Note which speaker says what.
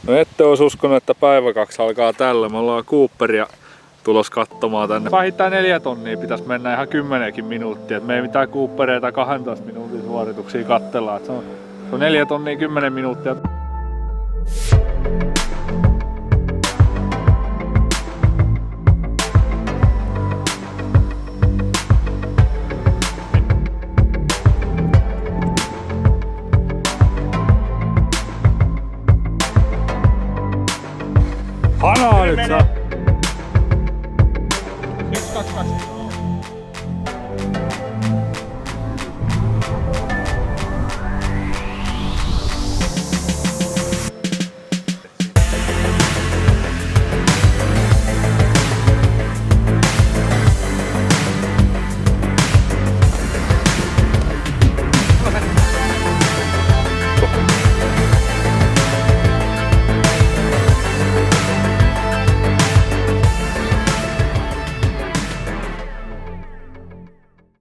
Speaker 1: No ette olisi uskonut, että päivä 2 alkaa tällä. Me ollaan Cooperia tulos katsomaan tänne. Vähintään 4 tonnia pitäisi mennä ihan 10 minuuttia. Et me ei mitään Coopereita 12 minuutin suorituksia katsella. Se on 4 tonnia 10 minuuttia. Hanaa nyt saa!
Speaker 2: 1, 2, 2.